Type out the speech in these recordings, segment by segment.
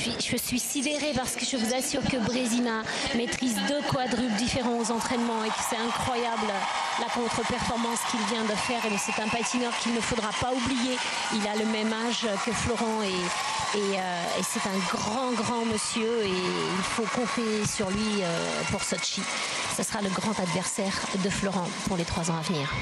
Je suis sidérée parce que je vous assure que Brezina maîtrise 2 quadruples différents aux entraînements et que c'est incroyable la contre-performance qu'il vient de faire. Et c'est un patineur qu'il ne faudra pas oublier. Il a le même âge que Florent et c'est un grand monsieur et il faut compter sur lui pour Sochi. Ce sera le grand adversaire de Florent pour les 3 ans à venir.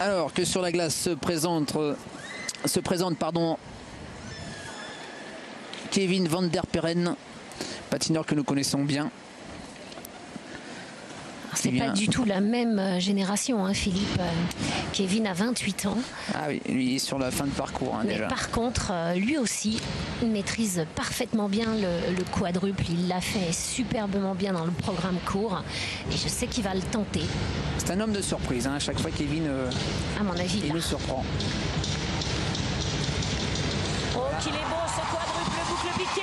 Alors que sur la glace se présente Kevin van der Perren, patineur que nous connaissons bien. C'est pas du tout la même génération, hein, Philippe. Kevin a 28 ans. Ah oui, lui il est sur la fin de parcours Mais déjà. par contre, lui aussi, il maîtrise parfaitement bien le quadruple. Il l'a fait superbement bien dans le programme court. Et je sais qu'il va le tenter. C'est un homme de surprise. Hein. À chaque fois, Kevin, à mon avis, il nous surprend. Oh, qu'il est beau ce quadruple boucle piqué!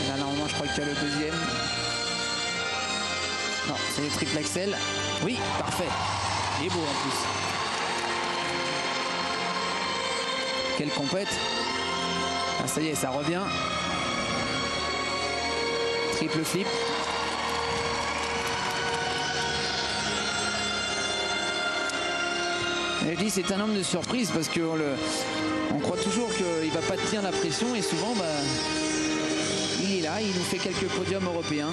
Là, normalement, je crois qu'il y a le deuxième. Non, c'est le triple axel. Oui, parfait. Il est beau en plus. Quelle compète. Ah, ça y est, ça revient. Triple flip. Et je dis c'est un homme de surprise parce qu'on croit toujours qu'il ne va pas tenir la pression et souvent il est là, il nous fait quelques podiums européens.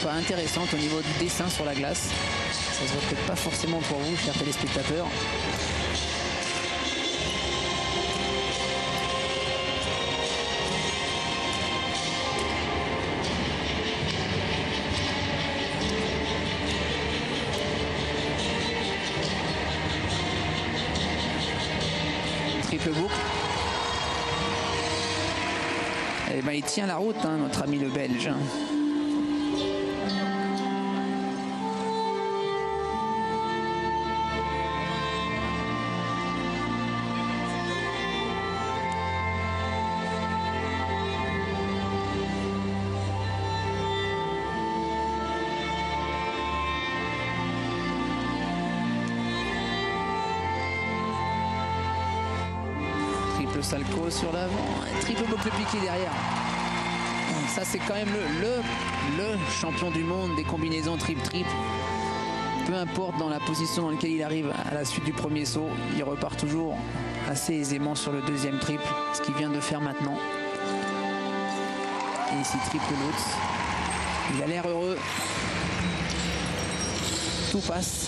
Pas intéressante au niveau du dessin sur la glace. Ça se voit peut-être pas forcément pour vous, chers téléspectateurs. Triple boucle. Et ben il tient la route, hein, notre ami le Belge. Salco sur l'avant, triple boucle piqué derrière. Ça c'est quand même le champion du monde des combinaisons triple-triple. Peu importe dans la position dans laquelle il arrive à la suite du premier saut, il repart toujours assez aisément sur le deuxième triple, ce qu'il vient de faire maintenant. Et ici triple Lutz. Il a l'air heureux. Tout passe.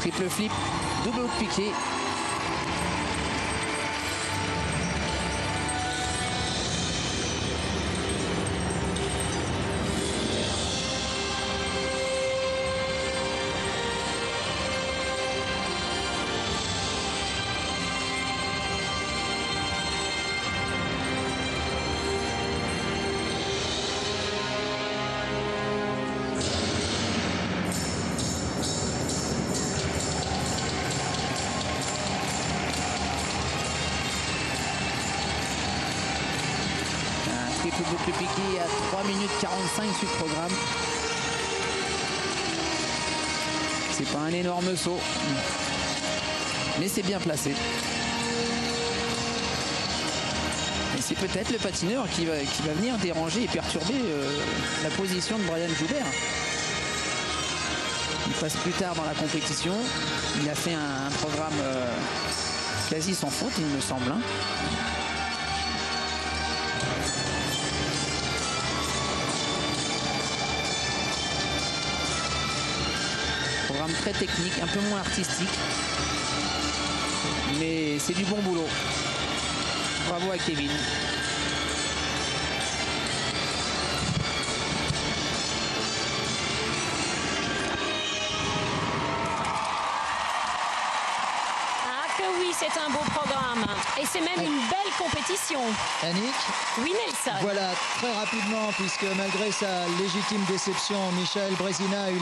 Triple flip, double hook piqué. Triple boucle piqué à 3 minutes 45 sur le programme. C'est pas un énorme saut, mais c'est bien placé. c'est peut-être le patineur qui va venir déranger et perturber la position de Brian Joubert. Il passe plus tard dans la compétition. Il a fait un programme quasi sans faute, il me semble. Programme très technique, un peu moins artistique. Mais c'est du bon boulot. Bravo à Kevin. Oui, c'est un beau programme et c'est même une belle compétition. Annick. Oui, Nelson. Voilà, très rapidement, puisque malgré sa légitime déception, Michael Brezina a eu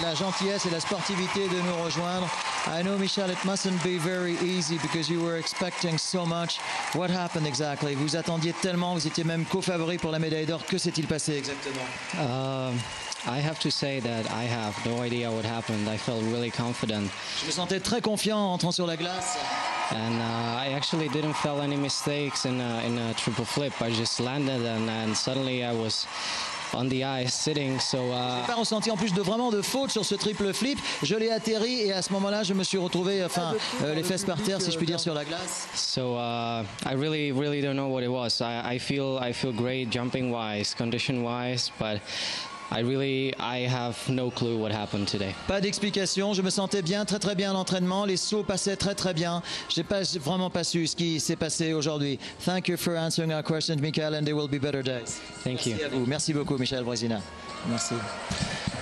la gentillesse et la sportivité de nous rejoindre. I know, Michael, it mustn't be very easy because you were expecting so much. What happened exactly? Vous attendiez tellement, vous étiez même co-favori pour la médaille d'or. Que s'est-il passé exactement? I have to say that I have no idea what happened. I felt really confident. Je me sentais très confiant en entrant sur la glace. And I actually didn't feel any mistakes in a triple flip. I just landed and suddenly I was on the ice sitting. So j'ai pas ressenti en plus vraiment de faute sur ce triple flip. Je l'ai atterri et à ce moment-là, je me suis retrouvé les fesses par terre, si je puis dire, sur la glace. So I really don't know what it was. I feel great jumping wise, condition wise, but I have no clue what happened today. Pas d'explication, je me sentais bien, très bien à l'entraînement, les sauts passaient très bien. J'ai vraiment pas su ce qui s'est passé aujourd'hui. Thank you for answering our questions, Michael, and there will be better days. Thank you. Merci beaucoup, Michael Brezina. Merci.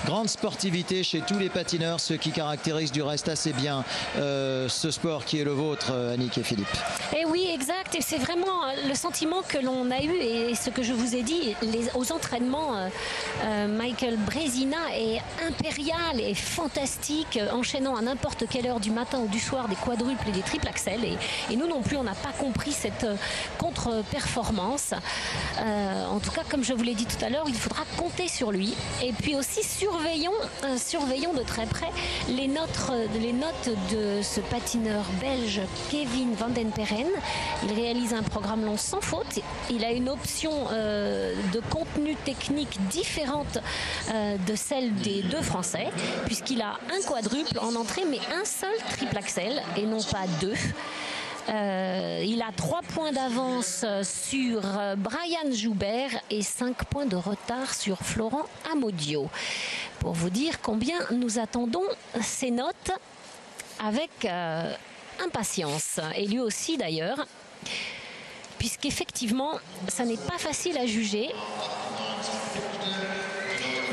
Grande sportivité chez tous les patineurs, ce qui caractérise du reste assez bien ce sport qui est le vôtre, Annick et Philippe. Et oui, exact. Et c'est vraiment le sentiment que l'on a eu et ce que je vous ai dit aux entraînements. Michael Brezina est impérial et fantastique, enchaînant à n'importe quelle heure du matin ou du soir des quadruples et des triples axels. Et nous non plus, on n'a pas compris cette contre-performance. En tout cas, comme je vous l'ai dit tout à l'heure, il faudra compter sur lui. Et puis aussi surveillons de très près les notes de ce patineur belge Kevin Van den Perren. Il réalise un programme long sans faute. Il a une option de contenu technique différente de celle des deux Français, puisqu'il a un quadruple en entrée, mais un seul triple axel et non pas deux. Il a 3 points d'avance sur Brian Joubert et 5 points de retard sur Florent Amodio. Pour vous dire combien nous attendons ces notes avec impatience. Et lui aussi d'ailleurs, puisqu'effectivement, ça n'est pas facile à juger.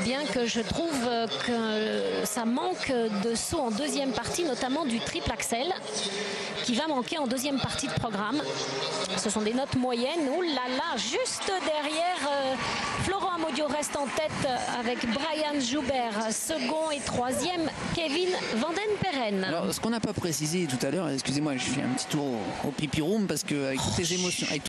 Bien que je trouve que ça manque de saut en deuxième partie, notamment du triple axel, qui va manquer en deuxième partie de programme. Ce sont des notes moyennes. Ouh là là, juste derrière, Florent Amodio reste en tête avec Brian Joubert. Second et troisième, Kevin Van den Perren. Alors, ce qu'on n'a pas précisé tout à l'heure, excusez-moi, je fais un petit tour au pipi room parce que avec toutes les émotions,